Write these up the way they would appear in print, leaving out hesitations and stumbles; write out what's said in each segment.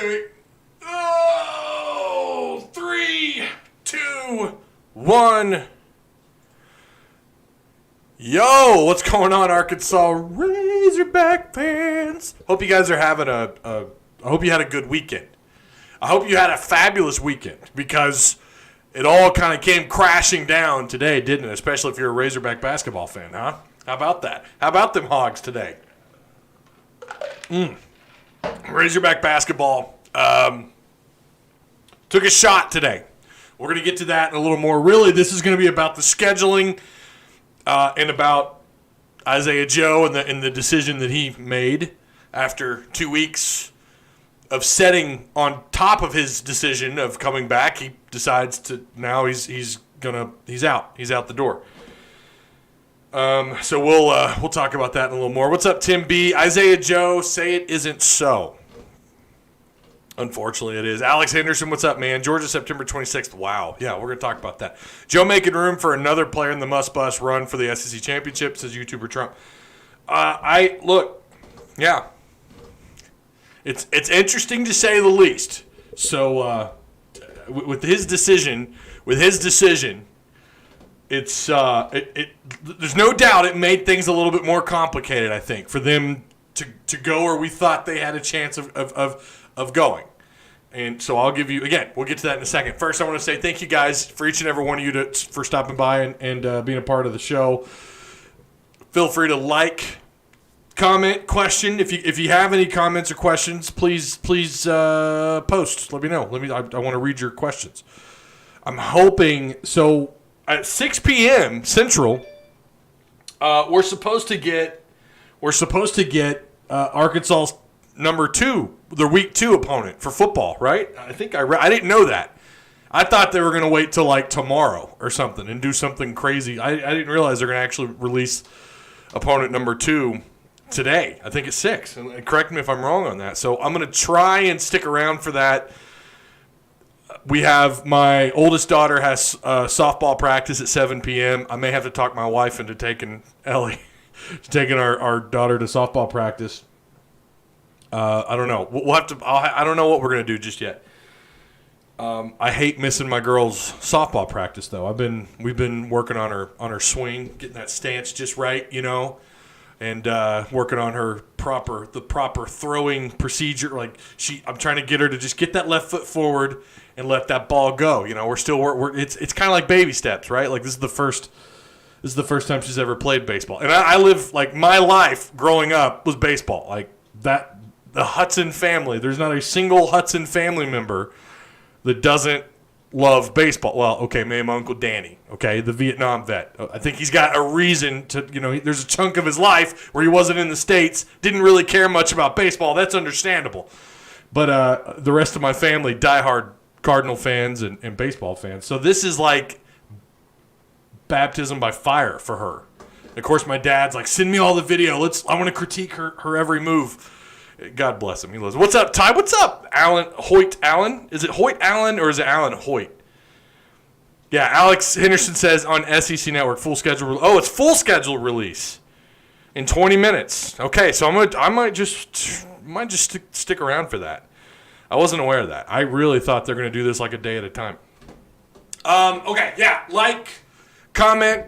Okay. Oh, 3, 2, 1. Yo, what's going on, Arkansas Razorback fans? Hope you guys are having I hope you had a good weekend. I hope you had a fabulous weekend because it all kind of came crashing down today, didn't it? Especially if you're a Razorback basketball fan, huh? How about that? How about them Hogs today? Razorback basketball took a shot today. We're going to get to that in a little more. Really, this is going to be about the scheduling and about Isaiah Joe and the decision that he made after 2 weeks of setting on top of his decision of coming back. He decides to now he's out. He's out the door. So we'll talk about that in a little more. What's up, Tim B? Isaiah Joe, say it isn't so. Unfortunately, it is. Alex Henderson, what's up, man? Georgia, September 26th. Wow. Yeah, we're going to talk about that. Joe making room for another player in the must-bust run for the SEC Championship, says YouTuber Trump. Yeah. It's interesting to say the least. So with his decision, it's there's no doubt it made things a little bit more complicated, I think, for them to go where we thought they had a chance of going. And so I'll give you, again, we'll get to that in a second. First, I want to say thank you guys for each and every one of you for stopping by and being a part of the show. Feel free to like, comment, question. If you have any comments or questions, please post. Let me know. I want to read your questions. I'm hoping, so at 6 p.m. Central, we're supposed to get Arkansas's number 2, their week 2 opponent for football, right? I think I didn't know that. I thought they were going to wait till like tomorrow or something and do something crazy. I didn't realize they're going to actually release opponent number 2 today. I think it's 6. And correct me if I'm wrong on that. So I'm going to try and stick around for that. We have my oldest daughter has softball practice at 7 p.m. I may have to talk my wife into taking Ellie, taking our daughter to softball practice. I don't know. We'll have to. I don't know what we're gonna do just yet. I hate missing my girls' softball practice though. We've been working on her swing, getting that stance just right, and working on the proper throwing procedure. Like I'm trying to get her to just get that left foot forward and let that ball go. It's kind of like baby steps, right? Like this is the first time she's ever played baseball, and I live like my life growing up was baseball, like that. The Hudson family, there's not a single Hudson family member that doesn't love baseball. Well, okay, maybe my Uncle Danny, okay, the Vietnam vet. I think he's got a reason to, there's a chunk of his life where he wasn't in the States, didn't really care much about baseball. That's understandable. But the rest of my family, diehard Cardinal fans and baseball fans. So this is like baptism by fire for her. And of course, my dad's like, send me all the video. I want to critique her every move. God bless him. He loves it. What's up, Ty? What's up, Alan Hoyt Allen? Is it Hoyt Allen or is it Alan Hoyt? Yeah, Alex Henderson says on SEC Network, full schedule. Oh, it's full schedule release in 20 minutes. Okay, so I might just stick around for that. I wasn't aware of that. I really thought they're going to do this like a day at a time. Okay, yeah, like, comment.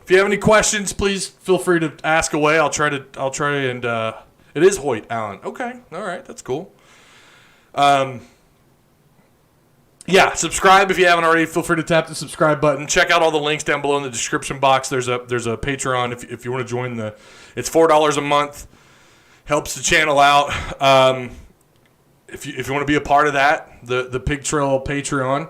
If you have any questions, please feel free to ask away. I'll try and. It is Hoyt Allen. Okay. All right. That's cool. Yeah, subscribe if you haven't already. Feel free to tap the subscribe button. Check out all the links down below in the description box. There's a Patreon if you want to join it's $4 a month. Helps the channel out. If you want to be a part of that, the Pig Trail Patreon,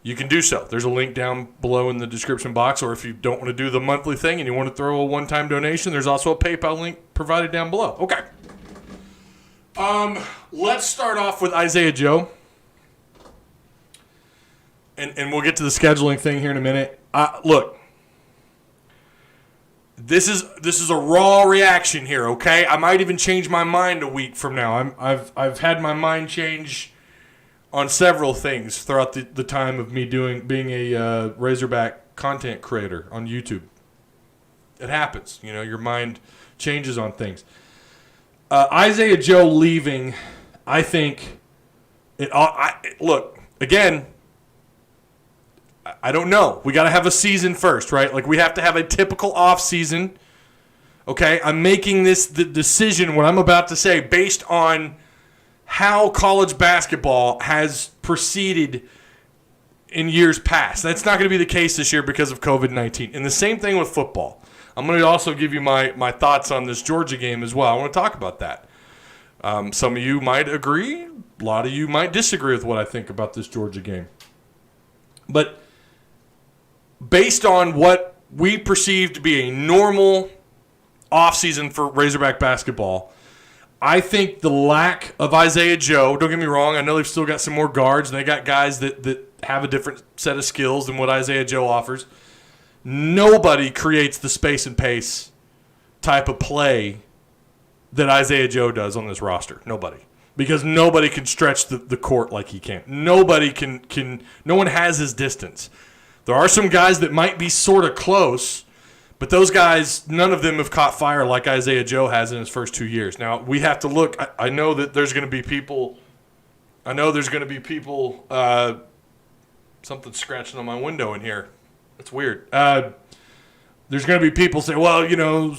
you can do so. There's a link down below in the description box, or if you don't want to do the monthly thing and you want to throw a one-time donation, there's also a PayPal link provided down below. Okay. Let's start off with Isaiah Joe. And we'll get to the scheduling thing here in a minute. Look, this is a raw reaction here, okay? I might even change my mind a week from now. I've had my mind change on several things throughout the time of me being a Razorback content creator on YouTube. It happens. Your mind changes on things. Isaiah Joe leaving, I think, Look, again, I don't know. We got to have a season first, right? Like, we have to have a typical off season. Okay, I'm making the decision, what I'm about to say, based on how college basketball has proceeded in years past. That's not going to be the case this year because of COVID-19. And the same thing with football. I'm going to also give you my thoughts on this Georgia game as well. I want to talk about that. Some of you might agree. A lot of you might disagree with what I think about this Georgia game. But based on what we perceive to be a normal offseason for Razorback basketball, I think the lack of Isaiah Joe, don't get me wrong, I know they've still got some more guards, and they got guys that have a different set of skills than what Isaiah Joe offers. Nobody creates the space and pace type of play that Isaiah Joe does on this roster. Nobody. Because nobody can stretch the court like he can. Nobody can no one has his distance. There are some guys that might be sort of close, but those guys, none of them have caught fire like Isaiah Joe has in his first 2 years. Now, we have to look. I know that there's going to be people. Something's scratching on my window in here. That's weird. There's going to be people say, well,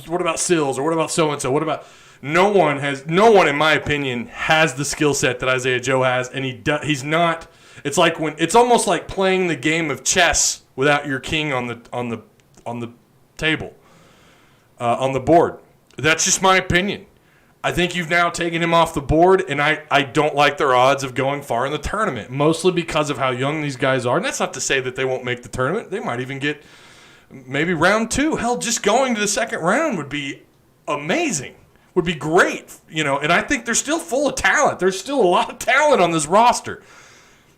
what about Sills or what about so-and-so? What about – no one, in my opinion, has the skill set that Isaiah Joe has, and he's not – it's almost like playing the game of chess without your king on the table, on the board. That's just my opinion. I think you've now taken him off the board, and I don't like their odds of going far in the tournament, mostly because of how young these guys are. And that's not to say that they won't make the tournament. They might even get maybe round 2. Hell, just going to the second round would be amazing, would be great. And I think they're still full of talent. There's still a lot of talent on this roster.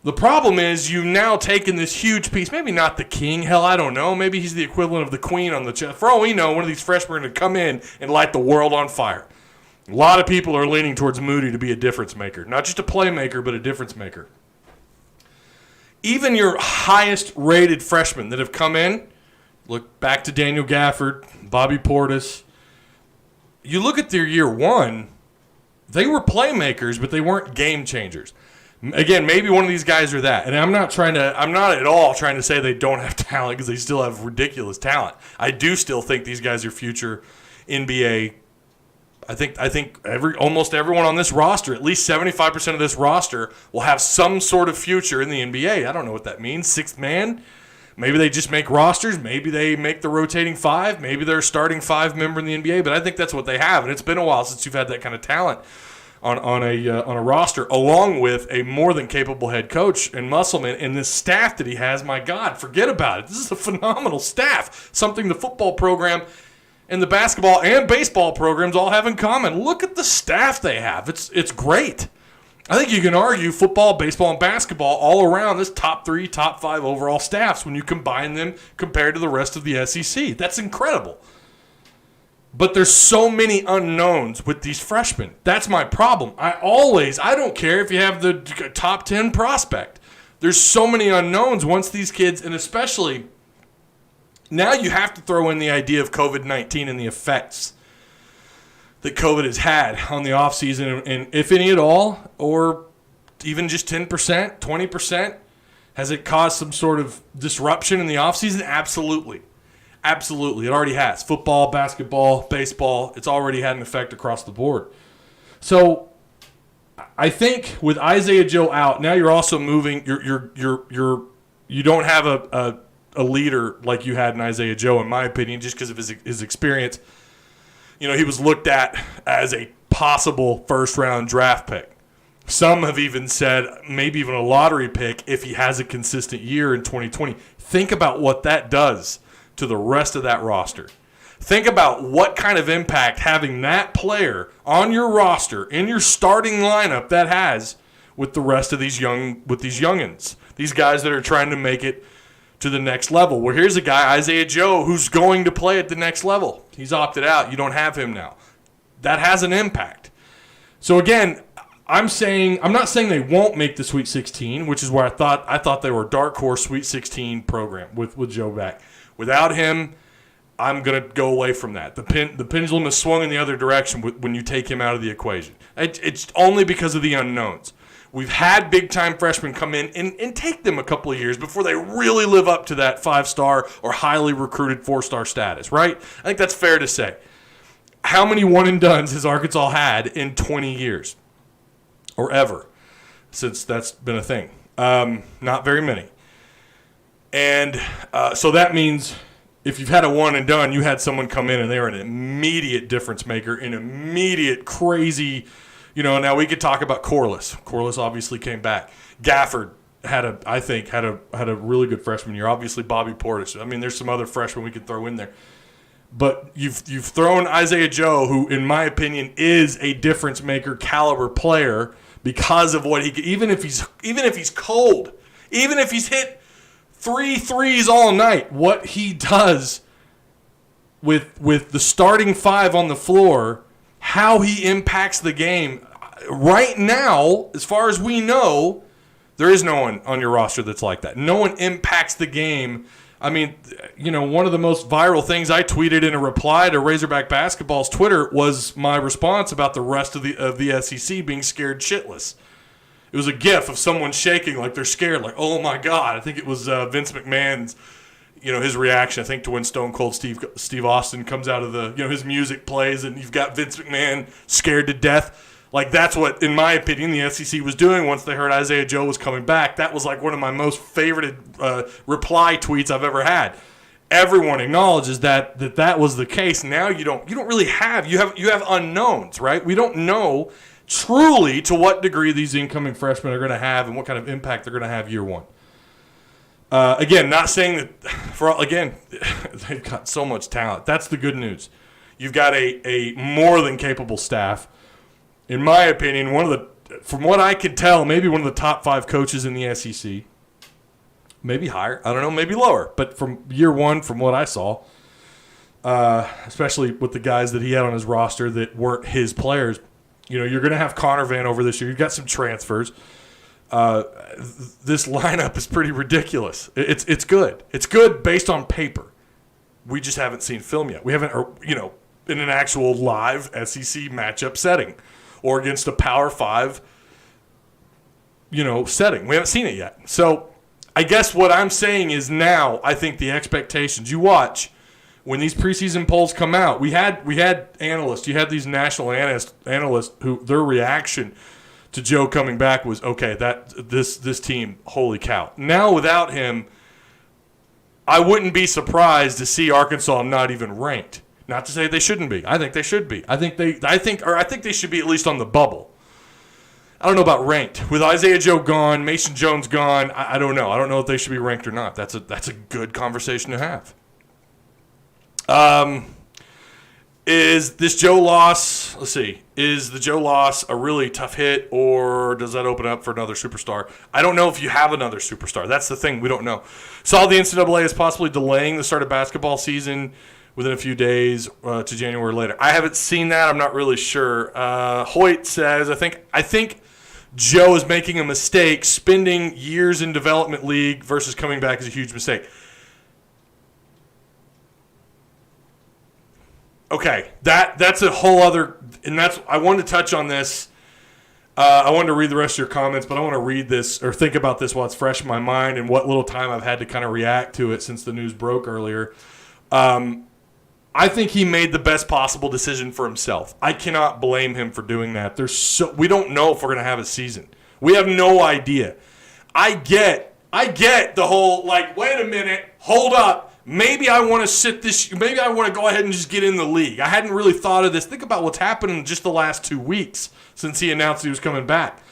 The problem is you've now taken this huge piece, maybe not the king, hell, I don't know. Maybe he's the equivalent of the queen on the chest. For all we know, one of these freshmen are going to come in and light the world on fire. A lot of people are leaning towards Moody to be a difference maker. Not just a playmaker, but a difference maker. Even your highest rated freshmen that have come in, look back to Daniel Gafford, Bobby Portis. You look at their year one, they were playmakers, but they weren't game changers. Again, maybe one of these guys are that. And I'm not at all trying to say they don't have talent, because they still have ridiculous talent. I do still think these guys are future NBA. I think almost everyone on this roster, at least 75% of this roster, will have some sort of future in the NBA. I don't know what that means. Sixth man? Maybe they just make rosters. Maybe they make the rotating 5. Maybe they're a starting 5 member in the NBA. But I think that's what they have. And it's been a while since you've had that kind of talent on a roster, along with a more than capable head coach and Musselman, and this staff that he has. My God, forget about it. This is a phenomenal staff. Something the football program and the basketball and baseball programs all have in common. Look at the staff they have. It's great. I think you can argue football, baseball, and basketball all around this top 3, top 5 overall staffs when you combine them compared to the rest of the SEC. That's incredible. But there's so many unknowns with these freshmen. That's my problem. I don't care if you have the top 10 prospect. There's so many unknowns once these kids, and especially now you have to throw in the idea of COVID-19 and the effects that COVID has had on the offseason, and if any at all, or even just 10%, 20%, has it caused some sort of disruption in the offseason? Absolutely. Absolutely. It already has. Football, basketball, baseball, it's already had an effect across the board. So I think with Isaiah Joe out, now you're also moving, you don't have a leader like you had in Isaiah Joe, in my opinion, just because of his experience. He was looked at as a possible first-round draft pick. Some have even said maybe even a lottery pick if he has a consistent year in 2020. Think about what that does to the rest of that roster. Think about what kind of impact having that player on your roster, in your starting lineup, that has with the rest of these youngins, these guys that are trying to make it to the next level. Well, here's a guy, Isaiah Joe, who's going to play at the next level. He's opted out. You don't have him now. That has an impact. So again, I'm not saying they won't make the Sweet 16, which is where I thought they were a dark horse Sweet 16 program with Joe back. Without him, I'm going to go away from that. The pendulum is swung in the other direction when you take him out of the equation. It's only because of the unknowns. We've had big-time freshmen come in and take them a couple of years before they really live up to that 5-star or highly recruited 4-star status, right? I think that's fair to say. How many one-and-dones has Arkansas had in 20 years or ever since that's been a thing? Not very many. And so that means if you've had a one-and-done, you had someone come in and they were an immediate difference maker, an immediate crazy – now we could talk about Corliss. Corliss obviously came back. Gafford had a really good freshman year. Obviously Bobby Portis. I mean, there's some other freshmen we could throw in there. But you've thrown Isaiah Joe, who in my opinion is a difference maker caliber player because of what he even if he's cold, even if he's hit 3 threes all night, what he does with the starting 5 on the floor. How he impacts the game. Right now, as far as we know, there is no one on your roster that's like that. No one impacts the game. I mean, one of the most viral things I tweeted in a reply to Razorback Basketball's Twitter was my response about the rest of the SEC being scared shitless. It was a gif of someone shaking like they're scared, like, oh my God. I think it was Vince McMahon's his reaction, I think, to when Stone Cold Steve Austin comes out of the, his music plays and you've got Vince McMahon scared to death. Like, that's what, in my opinion, the SEC was doing once they heard Isaiah Joe was coming back. That was like one of my most favorited reply tweets I've ever had. Everyone acknowledges that was the case. Now you don't really have, you have unknowns, right? We don't know truly to what degree these incoming freshmen are going to have and what kind of impact they're going to have year one. Again, not saying that they've got so much talent. That's the good news. You've got a more than capable staff. In my opinion, from what I can tell, maybe one of the top 5 coaches in the SEC. Maybe higher. I don't know, maybe lower. But from year one, from what I saw, especially with the guys that he had on his roster that weren't his players, you're going to have Connor Vanover this year. You've got some transfers. This lineup is pretty ridiculous. It's good. It's good based on paper. We just haven't seen film yet. We haven't, in an actual live SEC matchup setting or against a Power 5, setting. We haven't seen it yet. So I guess what I'm saying is now I think the expectations, you watch when these preseason polls come out, we had analysts, you had these national analysts who their reaction to Joe coming back was, okay, this team, holy cow. Now without him, I wouldn't be surprised to see Arkansas not even ranked. Not to say they shouldn't be. I think they should be. I think they should be at least on the bubble. I don't know about ranked. With Isaiah Joe gone, Mason Jones gone, I don't know. I don't know if they should be ranked or not. That's a good conversation to have. Is this Joe loss, let's see, is the Joe loss a really tough hit, or does that open up for another superstar? I don't know if you have another superstar. That's the thing. We don't know. Saw the NCAA is possibly delaying the start of basketball season within a few days to January later. I haven't seen that. I'm not really sure. Hoyt says, I think Joe is making a mistake. Spending years in development league versus coming back is a huge mistake. Okay, that's a whole other, and I wanted to touch on this. I wanted to read the rest of your comments, but I want to read this or think about this while it's fresh in my mind and what little time I've had to kind of react to it since the news broke earlier. I think he made the best possible decision for himself. I cannot blame him for doing that. We don't know if we're going to have a season. We have no idea. I get the whole, like, wait a minute, hold up. Maybe I want to maybe I want to go ahead and just get in the league. I hadn't really thought of this. Think about what's happened in just the last 2 weeks since he announced he was coming back.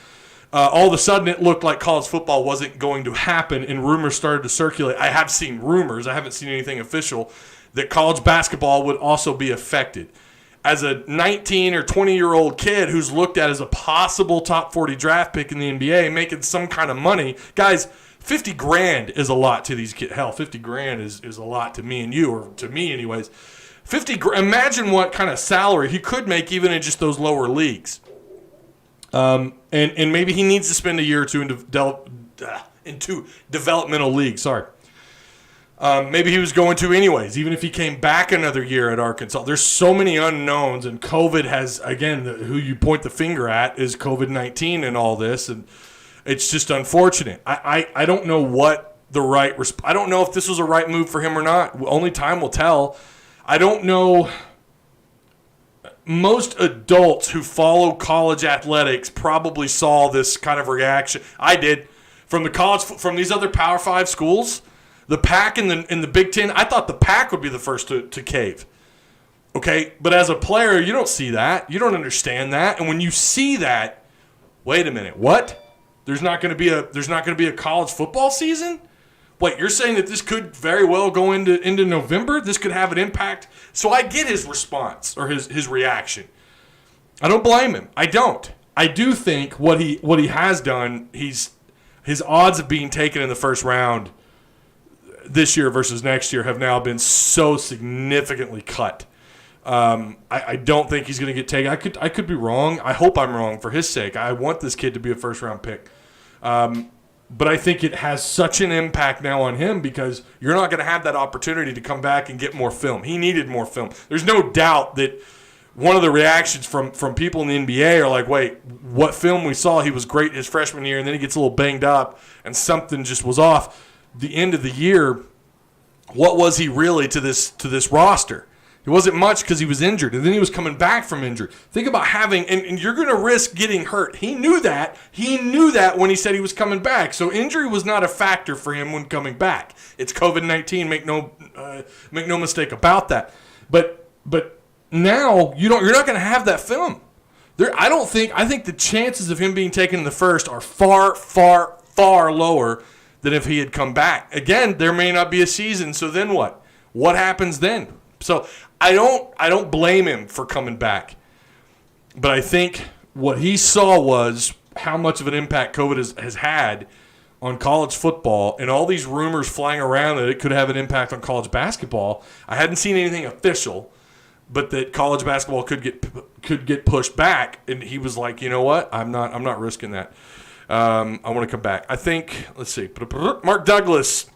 All of a sudden, it looked like college football wasn't going to happen, and rumors started to circulate. I have seen rumors. I haven't seen anything official that college basketball would also be affected. As a 19 or 20-year-old kid who's looked at as a possible top 40 draft pick in the NBA, making some kind of money, guys, $50,000 is a lot to these kids. Hell, $50,000 is a lot to me and you, or to me anyways. Imagine what kind of salary he could make even in just those lower leagues. And maybe he needs to spend a year or two into developmental leagues. Sorry. Maybe he was going to anyways, even if he came back another year at Arkansas. There's so many unknowns, and COVID has, again, who you point the finger at is COVID-19 and all this, and it's just unfortunate. I don't know what the right I don't know if this was a right move for him or not. Only time will tell. I don't know. Most adults who follow college athletics probably saw this kind of reaction. I did. From these other Power 5 schools, the Pac in the Big Ten, I thought the Pac would be the first to cave. Okay? But as a player, you don't see that. You don't understand that. And when you see that, wait a minute, what? There's not going to be a college football season? Wait, you're saying that this could very well go into November? This could have an impact? So I get his response or his reaction. I don't blame him. I don't. I do think what he has done, his odds of being taken in the first round this year versus next year have now been so significantly cut. I don't think he's going to get taken. I could be wrong. I hope I'm wrong for his sake. I want this kid to be a first-round pick. But I think it has such an impact now on him because you're not going to have that opportunity to come back and get more film. He needed more film. There's no doubt that one of the reactions from people in the NBA are like, wait, what film we saw, he was great his freshman year, and then he gets a little banged up, and something just was off. The end of the year, what was he really to this roster? He wasn't much because he was injured, and then he was coming back from injury. Think about having, and you're going to risk getting hurt. He knew that. He knew that when he said he was coming back. So injury was not a factor for him when coming back. It's COVID-19. Make no mistake about that. But now you're not going to have that film. I think the chances of him being taken in the first are far, far, far lower than if he had come back. Again, there may not be a season. So then what? What happens then? So I don't blame him for coming back. But I think what he saw was how much of an impact COVID has had on college football and all these rumors flying around that it could have an impact on college basketball. I hadn't seen anything official, but that college basketball could get pushed back. And he was like, you know what? I'm not risking that. I want to come back. I think, let's see. Mark Douglas.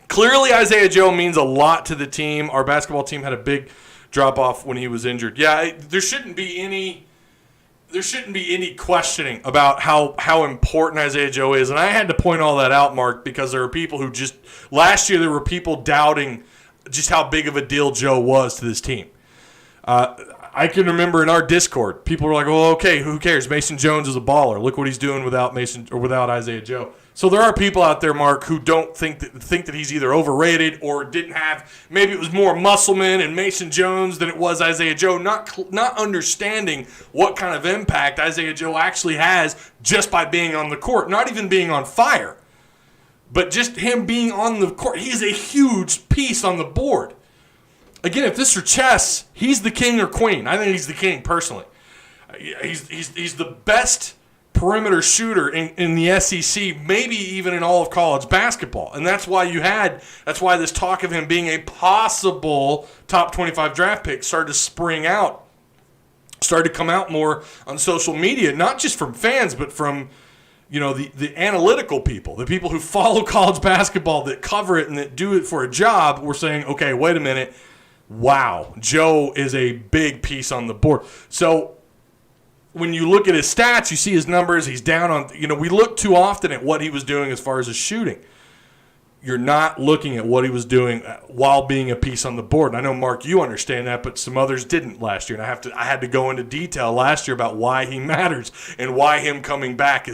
Clearly, Isaiah Joe means a lot to the team. Our basketball team had a big drop-off when he was injured. Yeah, there shouldn't be any questioning about how important Isaiah Joe is. And I had to point all that out, Mark, because there were people who just – last year there were people doubting just how big of a deal Joe was to this team. I can remember in our Discord, people were like, "Oh, okay, who cares? Mason Jones is a baller. Look what he's doing without Isaiah Joe." So there are people out there, Mark, who don't think that he's either overrated or didn't have. Maybe it was more Musselman and Mason Jones than it was Isaiah Joe. Not understanding what kind of impact Isaiah Joe actually has just by being on the court, not even being on fire, but just him being on the court. He is a huge piece on the board. Again, if this were chess, he's the king or queen. I think he's the king personally. He's the best perimeter shooter in the SEC, maybe even in all of college basketball. And that's why this talk of him being a possible top 25 draft pick started to come out more on social media, not just from fans, but from the analytical people, the people who follow college basketball, that cover it and that do it for a job. Were saying, okay, wait a minute. Wow, Joe is a big piece on the board. So when you look at his stats, you see his numbers. He's down on, we look too often at what he was doing as far as his shooting. You're not looking at what he was doing while being a piece on the board. And I know, Mark, you understand that, but some others didn't last year. And I had to go into detail last year about why he matters and why him coming back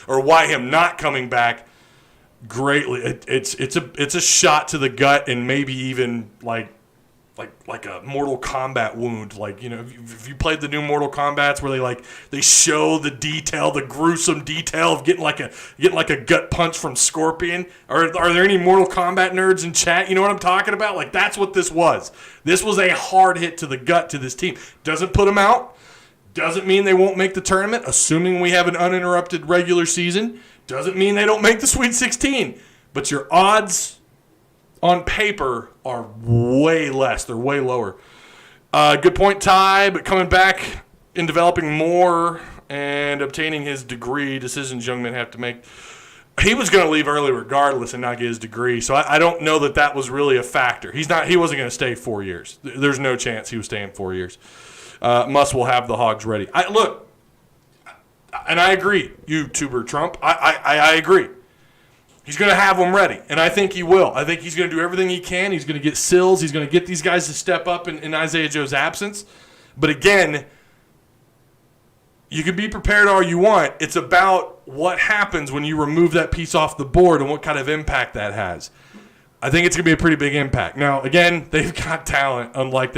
why him not coming back greatly. It's a shot to the gut, and maybe even like a Mortal Kombat wound. If you played the new Mortal Kombats where they show the detail, the gruesome detail of getting like a gut punch from Scorpion. Are there any Mortal Kombat nerds in chat? You know what I'm talking about? That's what this was. This was a hard hit to the gut to this team. Doesn't put them out. Doesn't mean they won't make the tournament, assuming we have an uninterrupted regular season. Doesn't mean they don't make the Sweet 16. But your odds on paper are way less. They're way lower. Good point, Ty, but coming back and developing more and obtaining his degree, decisions young men have to make. he was going to leave early regardless and not get his degree. So I don't know that was really a factor. He wasn't going to stay 4 years. There's no chance he was staying 4 years. Muss will have the Hogs ready. Look, and I agree, YouTuber Trump. I agree. He's going to have them ready, and I think he will. I think he's going to do everything he can. He's going to get Sills. He's going to get these guys to step up in Isaiah Joe's absence. But again, you can be prepared all you want. It's about what happens when you remove that piece off the board and what kind of impact that has. I think it's going to be a pretty big impact. Now, again, they've got talent, unlike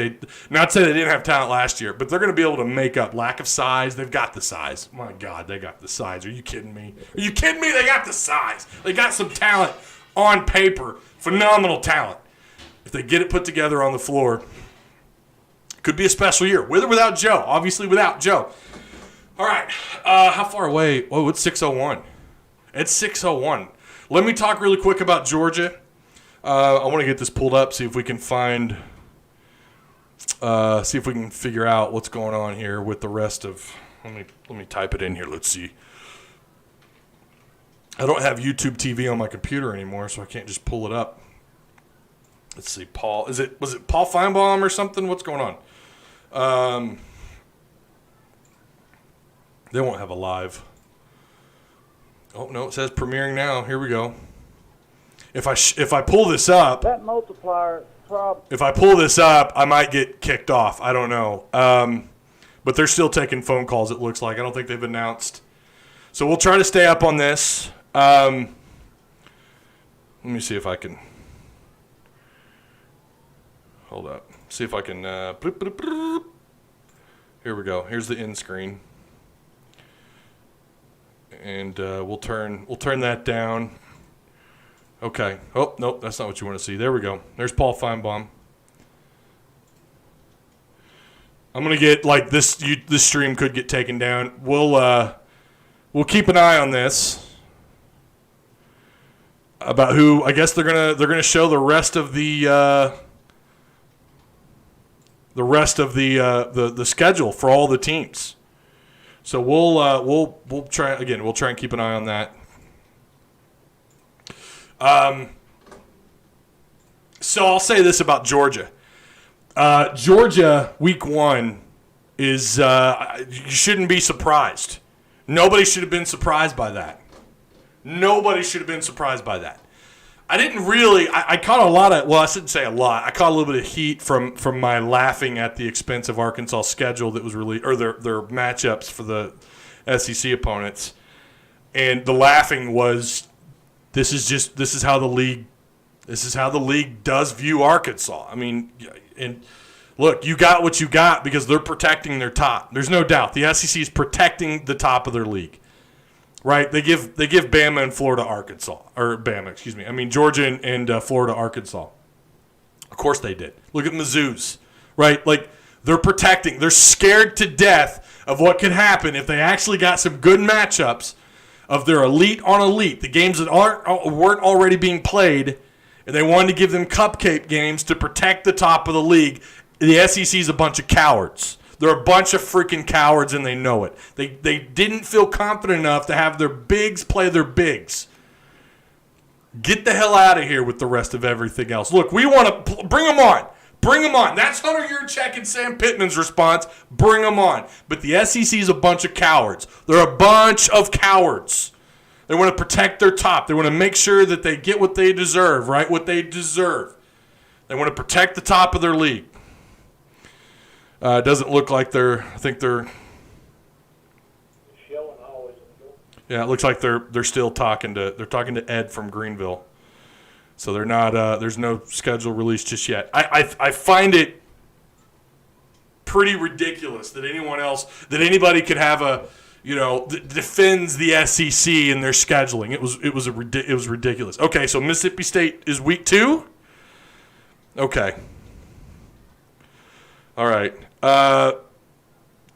not to say they didn't have talent last year, but they're going to be able to make up lack of size. They've got the size. My God, they got the size. Are you kidding me? Are you kidding me? They got the size. They got some talent on paper, phenomenal talent. If they get it put together on the floor, it could be a special year, with or without Joe. Obviously, without Joe. All right, how far away? Oh, it's 6:01. It's 6:01. Let me talk really quick about Georgia. I want to get this pulled up, see if we can figure out what's going on here with the rest of. Let me type it in here. Let's see. I don't have YouTube TV on my computer anymore, so I can't just pull it up. Let's see, Paul. Was it Paul Feinbaum or something? What's going on? They won't have a live. Oh no, it says premiering now. Here we go. If I pull this up, that multiplier if I pull this up, I might get kicked off. I don't know. But they're still taking phone calls, it looks like. I don't think they've announced. So we'll try to stay up on this. Let me see if I can. Hold up. See if I can. Here we go. Here's the end screen. And we'll turn that down. Okay. Oh, nope, that's not what you want to see. There we go. There's Paul Feinbaum. I'm going to get, like, this stream could get taken down. We'll keep an eye on this about who, I guess they're going to show the rest of the schedule for all the teams. So we'll try and keep an eye on that. So I'll say this about Georgia. Georgia, week 1 is you shouldn't be surprised. Nobody should have been surprised by that. Nobody should have been surprised by that. I didn't really. I caught a lot of. Well, I shouldn't say a lot. I caught a little bit of heat from my laughing at the expense of Arkansas' schedule that was really, or their matchups for the SEC opponents, and the laughing was, this is how the league does view Arkansas. I mean, and look, you got what you got because they're protecting their top. There's no doubt the SEC is protecting the top of their league. Right, they give Bama and Florida Arkansas, or Bama, excuse me. I mean Georgia and Florida Arkansas. Of course they did. Look at Mizzou's, right? Like they're protecting. They're scared to death of what could happen if they actually got some good matchups of their elite on elite, the games that weren't already being played, and they wanted to give them cupcake games to protect the top of the league. The SEC is a bunch of cowards. They're a bunch of freaking cowards, and they know it. They didn't feel confident enough to have their bigs play their bigs. Get the hell out of here with the rest of everything else. Look, we want to bring them on. Bring them on. That's Hunter Yurchek and Sam Pittman's response. Bring them on. But the SEC is a bunch of cowards. They're a bunch of cowards. They want to protect their top. They want to make sure that they get what they deserve, right? What they deserve. They want to protect the top of their league. It doesn't look like I think they're. Yeah, it looks like they're still talking to Ed from Greenville. So they're not. There's no schedule released just yet. I find it pretty ridiculous that anybody could have a, defends the SEC in their scheduling. It was ridiculous. Okay, so Mississippi State is week 2. Okay. All right.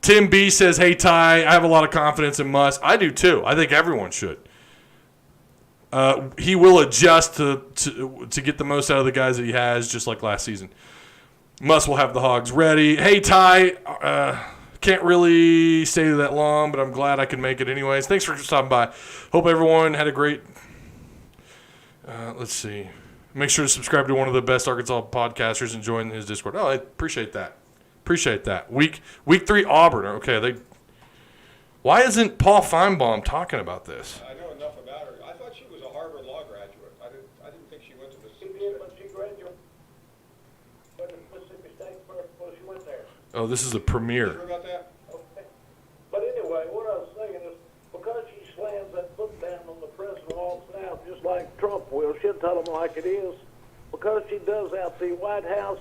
Tim B says, "Hey Ty, I have a lot of confidence in Muss." I do too. I think everyone should. He will adjust to get the most out of the guys that he has, just like last season. Muss will have the Hogs ready. Hey Ty, can't really stay that long, but I'm glad I could make it anyways. Thanks for stopping by. Hope everyone had a great Let's see. Make sure to subscribe to one of the best Arkansas podcasters and join his Discord. Oh, I appreciate that. Week 3 Auburn. Okay, why isn't Paul Feinbaum talking about this? I know enough about her. I thought she was a Harvard Law graduate. I didn't think she went to Mississippi State. But she graduated Mississippi State first before she went there. Oh, this is a premiere. Sure about that? Okay. But anyway, what I was saying is, because she slams that foot down when the president walks out, just like Trump will, she'll tell him like it is. Because she does out the White House.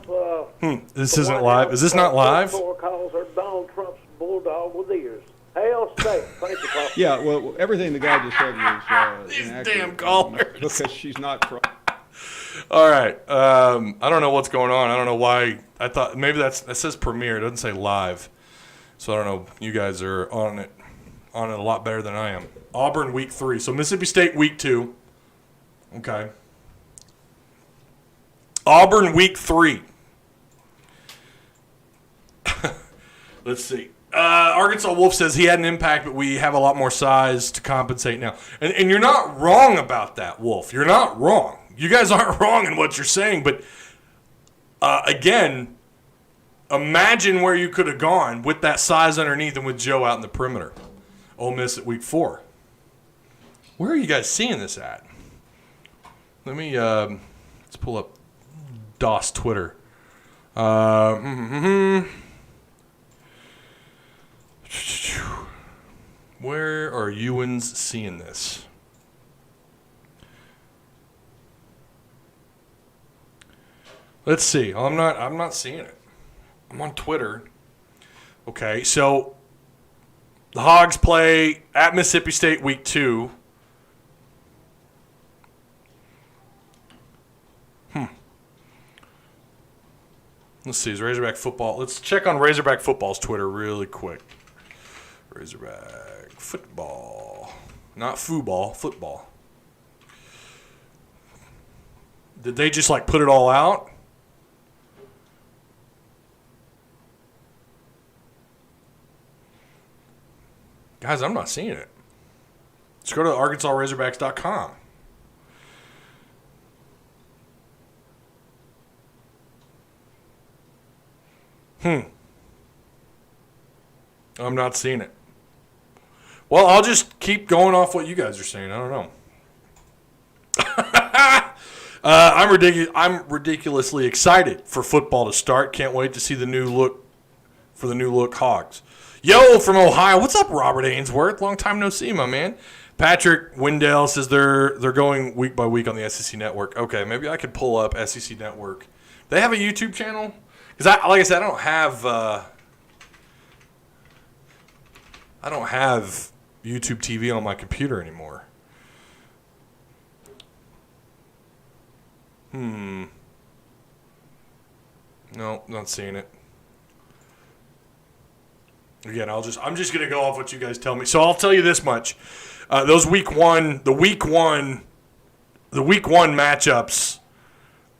This isn't live. Is this not live? Calls her Donald Trump's bulldog with ears. Hail State. Thank you, Paul. Yeah, well, everything the guy just said was These inaccurate, damn callers. because she's not from. All right. I don't know what's going on. I don't know why. I thought maybe that says premiere. It doesn't say live. So I don't know. You guys are on it a lot better than I am. Auburn week 3. So Mississippi State week 2. Okay. Auburn week 3. Let's see. Arkansas Wolf says he had an impact, but we have a lot more size to compensate now. And you're not wrong about that, Wolf. You're not wrong. You guys aren't wrong in what you're saying. But, again, imagine where you could have gone with that size underneath and with Joe out in the perimeter. Ole Miss at week 4. Where are you guys seeing this at? Let me let's pull up DOS Twitter. Where are Ewans seeing this? Let's see. I'm not seeing it. I'm on Twitter. Okay, so the Hogs play at Mississippi State week 2. Let's see, is Razorback football? Let's check on Razorback football's Twitter really quick. Razorback football. Not football, football. Did they just put it all out? Guys, I'm not seeing it. Let's go to ArkansasRazorbacks.com. I'm not seeing it. Well, I'll just keep going off what you guys are saying. I don't know. I'm ridiculously excited for football to start. Can't wait to see the new look Hogs. Yo, from Ohio. What's up, Robert Ainsworth? Long time no see, my man. Patrick Wendell says they're going week by week on the SEC Network. Okay, maybe I could pull up SEC Network. They have a YouTube channel? Because, like I said, I don't have YouTube TV on my computer anymore. No, not seeing it. Again, I'm just gonna go off what you guys tell me. So I'll tell you this much: the week one matchups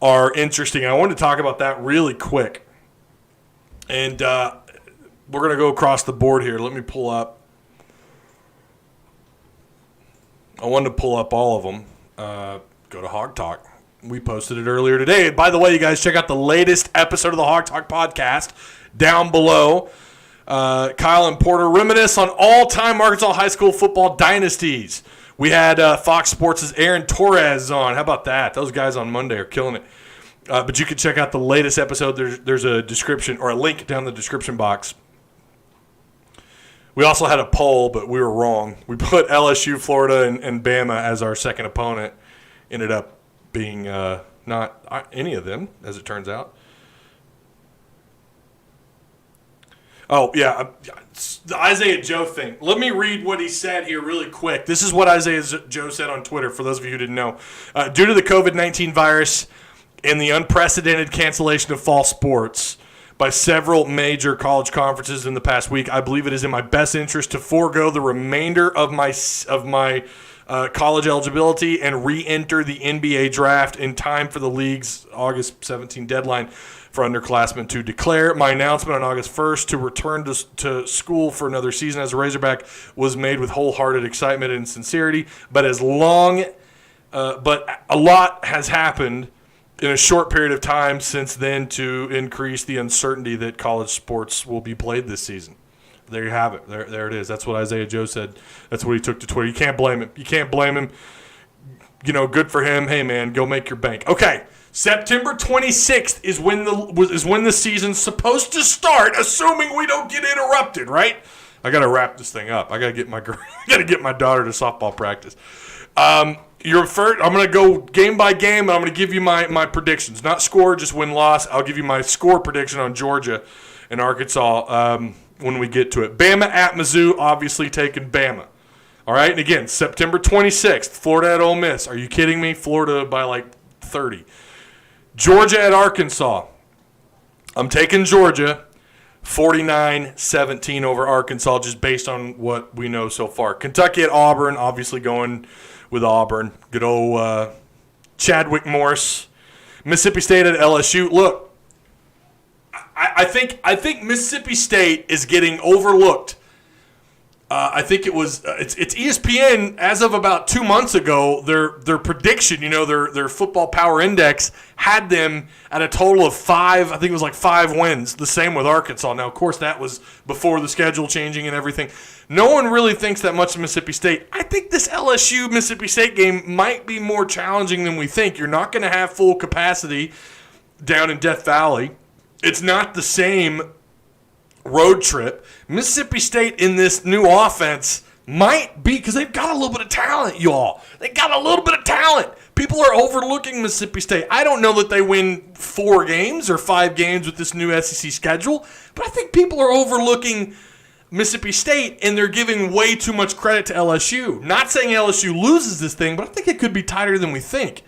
are interesting. I wanted to talk about that really quick, and we're gonna go across the board here. Let me pull up. I wanted to pull up all of them. Go to Hog Talk. We posted it earlier today. By the way, you guys check out the latest episode of the Hog Talk podcast down below. Kyle and Porter reminisce on all-time Arkansas high school football dynasties. We had Fox Sports' Aaron Torres on. How about that? Those guys on Monday are killing it. But you can check out the latest episode. There's a description or a link down in the description box. We also had a poll, but we were wrong. We put LSU, Florida, and Bama as our second opponent. Ended up being not any of them, as it turns out. Oh, yeah, the Isaiah Joe thing. Let me read what he said here really quick. This is what Isaiah Joe said on Twitter, for those of you who didn't know. Due to the COVID-19 virus and the unprecedented cancellation of fall sports by several major college conferences in the past week, I believe it is in my best interest to forego the remainder of my college eligibility and re-enter the NBA draft in time for the league's August 17 deadline for underclassmen to declare. My announcement on August 1st to return to school for another season as a Razorback was made with wholehearted excitement and sincerity, but as long But a lot has happened in a short period of time since then to increase the uncertainty that college sports will be played this season. There you have it. There it is. That's what Isaiah Joe said. That's what he took to Twitter. You can't blame him. You can't blame him. Good for him. Hey, man, go make your bank. Okay, September 26th is when the season's supposed to start, assuming we don't get interrupted, right? I got to wrap this thing up. I got to get my daughter to softball practice. You're first. I'm going to go game by game. I'm going to give you my predictions, not score, just win-loss. I'll give you my score prediction on Georgia and Arkansas when we get to it. Bama at Mizzou, obviously taking Bama. All right, and again, September 26th, Florida at Ole Miss. Are you kidding me? Florida by like 30. Georgia at Arkansas. I'm taking Georgia 49-17 over Arkansas, just based on what we know so far. Kentucky at Auburn, obviously going with Auburn. Good old Chadwick Morris. Mississippi State at LSU. Look, I think Mississippi State is getting overlooked. I think it's ESPN as of about 2 months ago. Their prediction, their football power index had them at a total of 5. I think it was like 5 wins. The same with Arkansas. Now, of course, that was before the schedule changing and everything. No one really thinks that much of Mississippi State. I think this LSU Mississippi State game might be more challenging than we think. You're not going to have full capacity down in Death Valley. It's not the same road trip. Mississippi State in this new offense might be, because they've got a little bit of talent, y'all. They got a little bit of talent. People are overlooking Mississippi State. I don't know that they win 4 games or 5 games with this new SEC schedule, but I think people are overlooking Mississippi State, and they're giving way too much credit to LSU. Not saying LSU loses this thing, but I think it could be tighter than we think.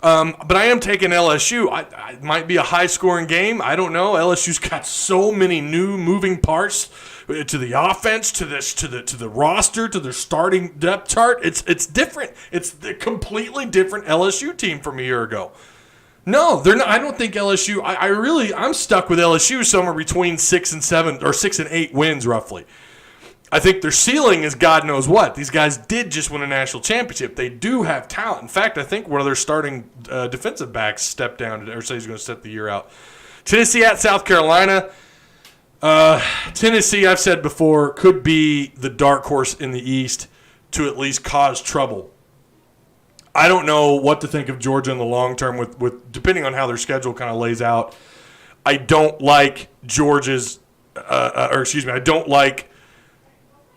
But I am taking LSU. It might be a high-scoring game. I don't know. LSU's got so many new moving parts to the offense, to the roster, to their starting depth chart. It's different. It's a completely different LSU team from a year ago. No, they're not. I don't think LSU. I'm stuck with LSU somewhere between 6 and 7 or 6 and 8 wins roughly. I think their ceiling is God knows what. These guys did just win a national championship. They do have talent. In fact, I think one of their starting defensive backs stepped down or said he's going to set the year out. Tennessee at South Carolina. Tennessee, I've said before, could be the dark horse in the East to at least cause trouble. I don't know what to think of Georgia in the long term with depending on how their schedule kind of lays out. I don't like I don't like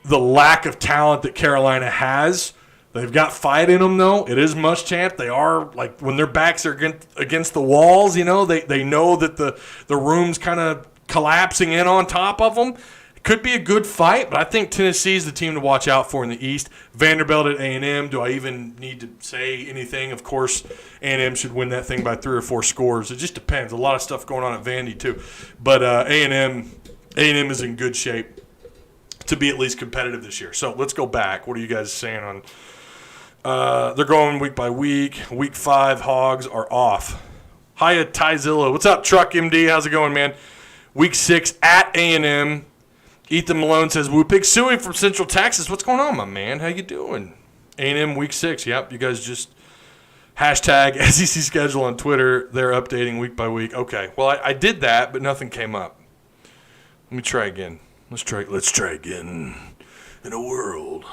the lack of talent that Carolina has. They've got fight in them, though. It is Muschamp. They are, like, when their backs are against the walls, they know that the room's kind of collapsing in on top of them. It could be a good fight, but I think Tennessee's the team to watch out for in the East. Vanderbilt at A&M. Do I even need to say anything? Of course, A&M should win that thing by 3 or 4 scores. It just depends. A lot of stuff going on at Vandy, too. But A&M is in good shape to be at least competitive this year. So let's go back. What are you guys saying on they're going week by week. Week 5 Hogs are off. Hiya Tyzilla. What's up, Truck MD? How's it going, man? Week 6 at A&M. Ethan Malone says, Woo Pig Suey from Central Texas. What's going on, my man? How you doing? A&M week 6. Yep, you guys just hashtag SEC schedule on Twitter. They're updating week by week. Okay, well, I did that, but nothing came up. Let me try again. Let's try again. In a world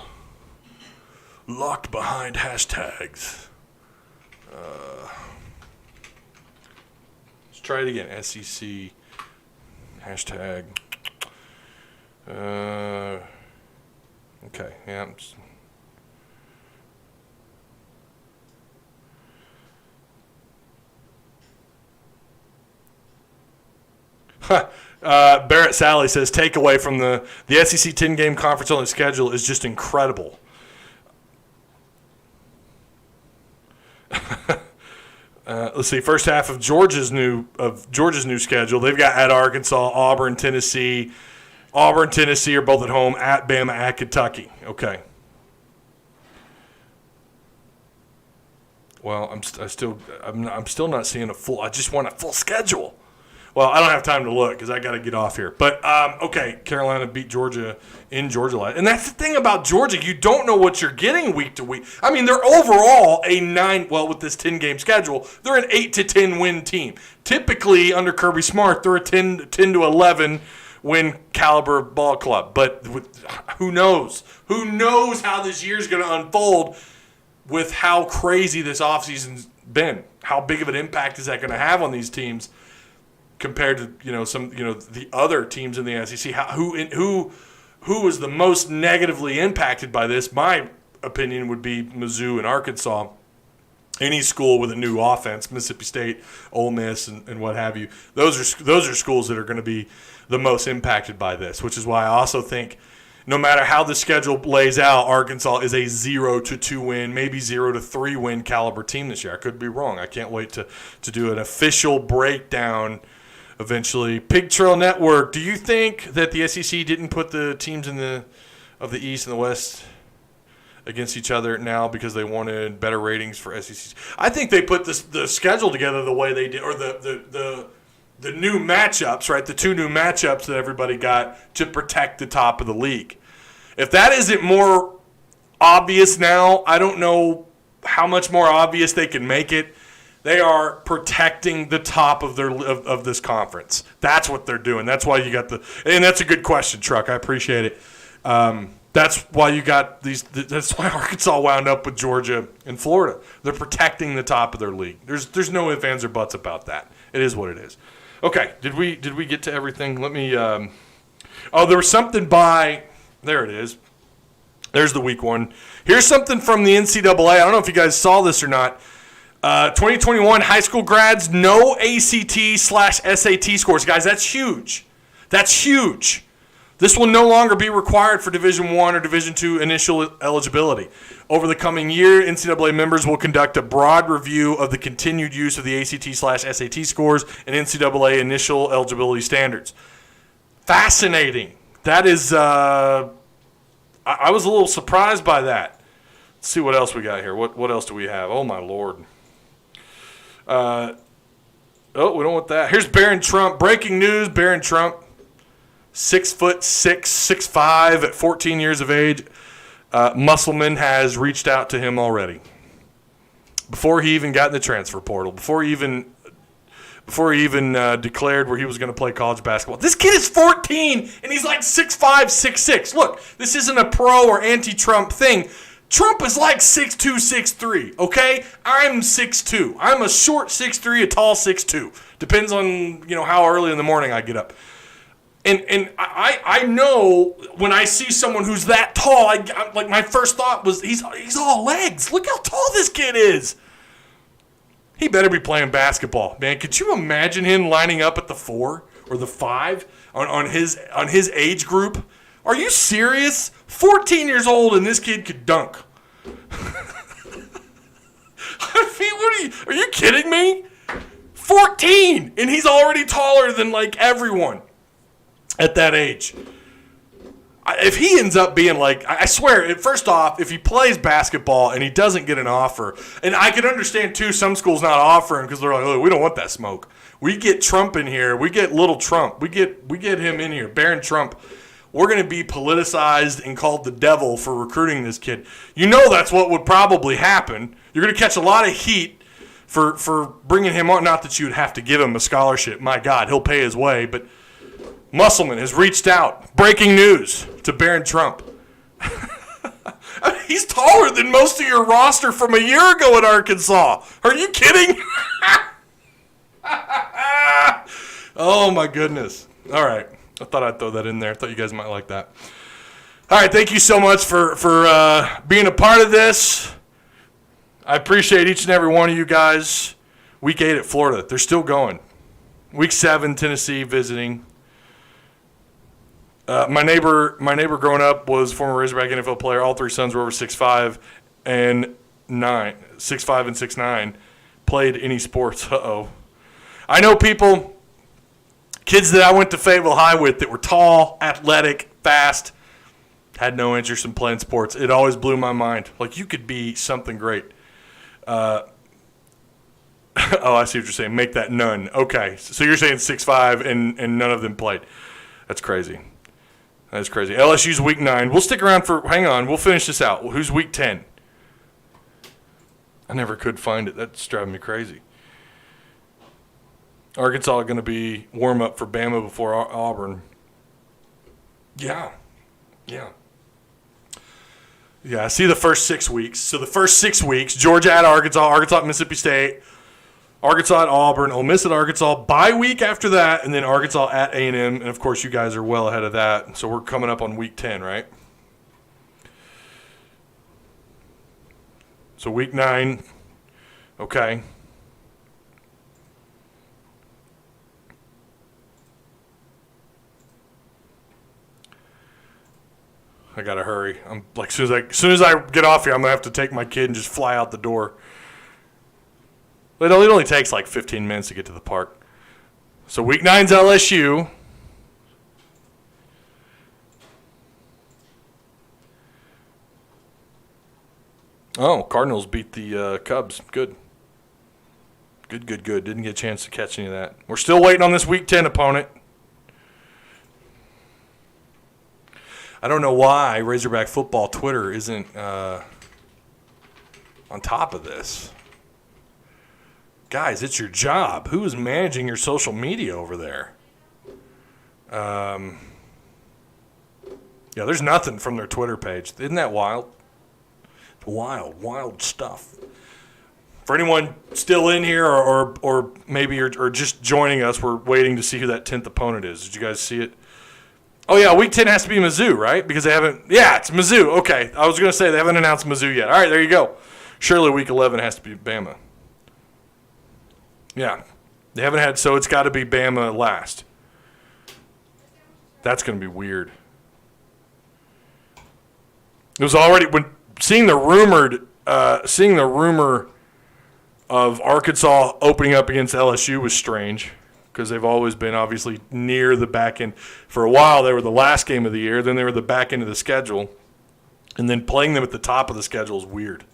locked behind hashtags. Let's try it again. SEC hashtag. Okay. Yeah. Barrett Sally says takeaway from the SEC 10-game conference only schedule is just incredible. Let's see. First half of Georgia's new schedule. They've got at Arkansas, Auburn, Tennessee. Auburn, Tennessee are both at home. At Bama, at Kentucky. Okay. Well, I'm still not seeing a full. I just want a full schedule. Well, I don't have time to look because I got to get off here. But, okay, Carolina beat Georgia in Georgia. And that's the thing about Georgia. You don't know what you're getting week to week. I mean, they're overall with this 10-game schedule, they're an 8-10 win team. Typically, under Kirby Smart, they're a 10-11 win caliber ball club. But who knows? Who knows how this year's going to unfold with how crazy this offseason's been? How big of an impact is that going to have on these teams? Compared to the other teams in the SEC, who was the most negatively impacted by this? My opinion would be Mizzou and Arkansas. Any school with a new offense, Mississippi State, Ole Miss, and what have you. Those are schools that are going to be the most impacted by this. Which is why I also think, no matter how the schedule lays out, Arkansas is a 0-2 win, maybe 0-3 win caliber team this year. I could be wrong. I can't wait to do an official breakdown. Eventually, Pig Trail Network. Do you think that the SEC didn't put the teams of the East and the West against each other now because they wanted better ratings for SEC? I think they put the schedule together the way they did, or the new matchups, right? The two new matchups that everybody got to protect the top of the league. If that isn't more obvious now, I don't know how much more obvious they can make it. They are protecting the top of of this conference. That's what they're doing. That's why you got and that's a good question, Truck. I appreciate it. That's why you got these. That's why Arkansas wound up with Georgia and Florida. They're protecting the top of their league. There's no ifs, ands, or buts about that. It is what it is. Okay, did we get to everything? Let me. There was something there. It is. There's the week one. Here's something from the NCAA. I don't know if you guys saw this or not. 2021 high school grads, no ACT/SAT scores. Guys, that's huge. That's huge. This will no longer be required for Division I or Division II initial eligibility. Over the coming year, NCAA members will conduct a broad review of the continued use of the ACT/SAT scores and NCAA initial eligibility standards. Fascinating. That is, I was a little surprised by that. Let's see what else we got here. What else do we have? Oh, my Lord. We don't want that. Here's Barron Trump. Breaking news, Barron Trump, 6'6", 6'5", at 14 years of age. Musselman has reached out to him already. Before he even got in the transfer portal, before he even declared where he was going to play college basketball. This kid is 14, and he's like 6'5", 6'6". Look, this isn't a pro or anti-Trump thing. Trump is like 6'2", 6'3", okay? I'm 6'2". I'm a short 6'3", a tall 6'2". Depends on, how early in the morning I get up. And I know when I see someone who's that tall, like my first thought was he's all legs. Look how tall this kid is. He better be playing basketball, man. Could you imagine him lining up at the 4 or the 5 on his age group? Are you serious? 14 years old and this kid could dunk. I mean, are you kidding me? 14 and he's already taller than like everyone at that age. If he ends up being like, I swear, first off, if he plays basketball and he doesn't get an offer, and I can understand too, some schools not offering because they're like, oh, we don't want that smoke. We get Trump in here. We get little Trump. We get him in here. Barron Trump. We're going to be politicized and called the devil for recruiting this kid. That's what would probably happen. You're going to catch a lot of heat for bringing him on. Not that you would have to give him a scholarship. My God, he'll pay his way. But Musselman has reached out. Breaking news to Barron Trump. I mean, he's taller than most of your roster from a year ago at Arkansas. Are you kidding? Oh, my goodness. All right. I thought I'd throw that in there. I thought you guys might like that. All right, thank you so much for being a part of this. I appreciate each and every one of you guys. Week 8 at Florida. They're still going. Week 7, Tennessee visiting. My neighbor growing up was a former Razorback NFL player. All 3 sons were over 6'5" and 6'9". Played any sports. I know people, kids that I went to Fayetteville High with that were tall, athletic, fast, had no interest in playing sports. It always blew my mind. Like, you could be something great. Oh, I see what you're saying. Make that none. Okay. So you're saying 6-5 and none of them played. That's crazy. That's crazy. LSU's week 9. We'll stick around for – hang on. We'll finish this out. Who's week 10? I never could find it. That's driving me crazy. Arkansas going to be warm-up for Bama before Auburn. Yeah. Yeah, I see the first 6 weeks. So the first 6 weeks, Georgia at Arkansas, Arkansas at Mississippi State, Arkansas at Auburn, Ole Miss at Arkansas, bye week after that, and then Arkansas at A&M. And, of course, you guys are well ahead of that. So we're coming up on week 10, right? So week 9, okay. I gotta hurry. I'm like, as soon as I get off here, I'm gonna have to take my kid and just fly out the door. It only takes like 15 minutes to get to the park. So week 9's LSU. Oh, Cardinals beat the Cubs. Good. Good. Didn't get a chance to catch any of that. We're still waiting on this week 10 opponent. I don't know why Razorback Football Twitter isn't on top of this. Guys, it's your job. Who is managing your social media over there? Yeah, there's nothing from their Twitter page. Isn't that wild? Wild stuff. For anyone still in here or maybe you're just joining us, we're waiting to see who that 10th opponent is. Did you guys see it? Oh, yeah, week 10 has to be Mizzou, right? Because they haven't – yeah, it's Mizzou. Okay, I was going to say they haven't announced Mizzou yet. All right, there you go. Surely week 11 has to be Bama. Yeah, they haven't had – so it's got to be Bama last. That's going to be weird. It was already – when seeing the rumor of Arkansas opening up against LSU was strange. Because they've always been obviously near the back end. For a while, they were the last game of the year. Then they were the back end of the schedule. And then playing them at the top of the schedule is weird.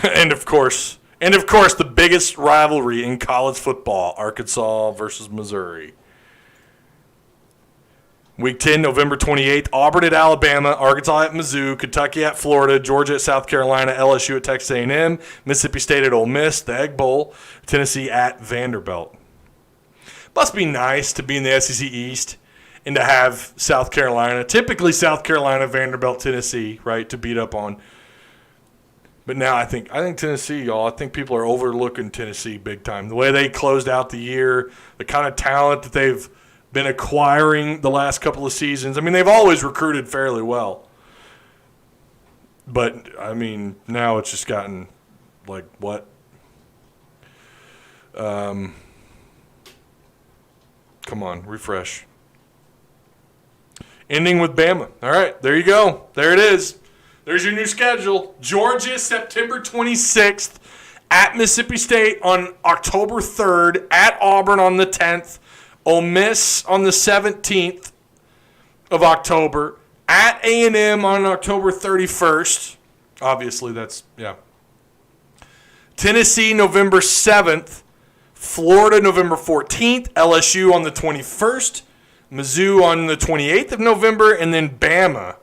And of course, the biggest rivalry in college football, Arkansas versus Missouri. Week 10, November 28th, Auburn at Alabama, Arkansas at Mizzou, Kentucky at Florida, Georgia at South Carolina, LSU at Texas A&M, Mississippi State at Ole Miss, the Egg Bowl, Tennessee at Vanderbilt. Must be nice to be in the SEC East and to have South Carolina, typically South Carolina, Vanderbilt, Tennessee, right, to beat up on. But now I think Tennessee, y'all, I think people are overlooking Tennessee big time. The way they closed out the year, the kind of talent that they've been acquiring the last couple of seasons. I mean, they've always recruited fairly well. But, I mean, now it's just gotten, like, what? Come on, refresh. Ending with Bama. All right, there you go. There it is. There's your new schedule. Georgia, September 26th, at Mississippi State on October 3rd, at Auburn on the 10th, Ole Miss on the 17th of October, at A&M on October 31st. Obviously, that's, yeah. Tennessee, November 7th. Florida, November 14th. LSU on the 21st. Mizzou on the 28th of November. And then Bama,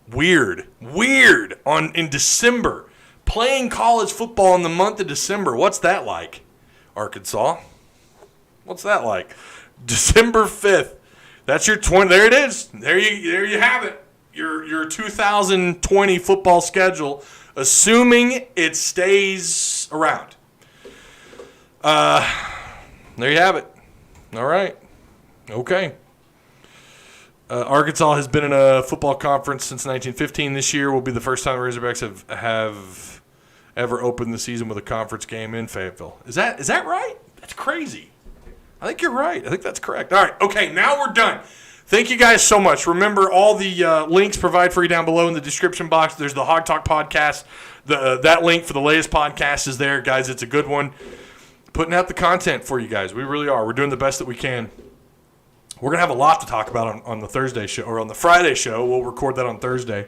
weird, in December. Playing college football in the month of December. What's that like, Arkansas? What's that like? December 5th. That's your 20. There it is. There you have it. Your 2020 football schedule, assuming it stays around. There you have it. All right. Okay. Arkansas has been in a football conference since 1915. This year will be the first time the Razorbacks have ever opened the season with a conference game in Fayetteville. Is that right? That's crazy. I think you're right. I think that's correct. All right. Okay, now we're done. Thank you guys so much. Remember, all the links provided for you down below in the description box. There's the Hog Talk podcast. That link for the latest podcast is there. Guys, it's a good one. Putting out the content for you guys. We really are. We're doing the best that we can. We're going to have a lot to talk about on the Thursday show, or on the Friday show. We'll record that on Thursday.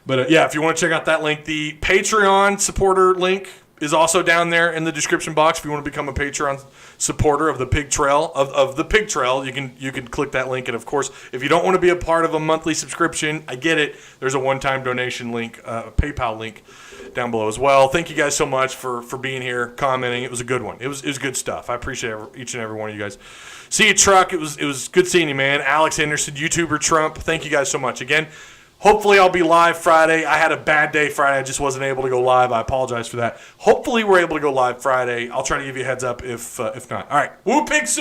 But yeah, if you want to check out that link, the Patreon supporter link is also down there in the description box. If you want to become a Patreon supporter of the Pig Trail, of the Pig Trail, you can click that link. And of course, if you don't want to be a part of a monthly subscription, I get it. There's a one-time donation link, a PayPal link down below as well. Thank you guys so much for being here, commenting. It was a good one. It was good stuff. I appreciate each and every one of you guys. See you, Truck. It was good seeing you, man. Alex Anderson, YouTuber Trump. Thank you guys so much again. Hopefully I'll be live Friday. I had a bad day Friday. I just wasn't able to go live. I apologize for that. Hopefully we're able to go live Friday. I'll try to give you a heads up if not. All right. Woo Pig Soup.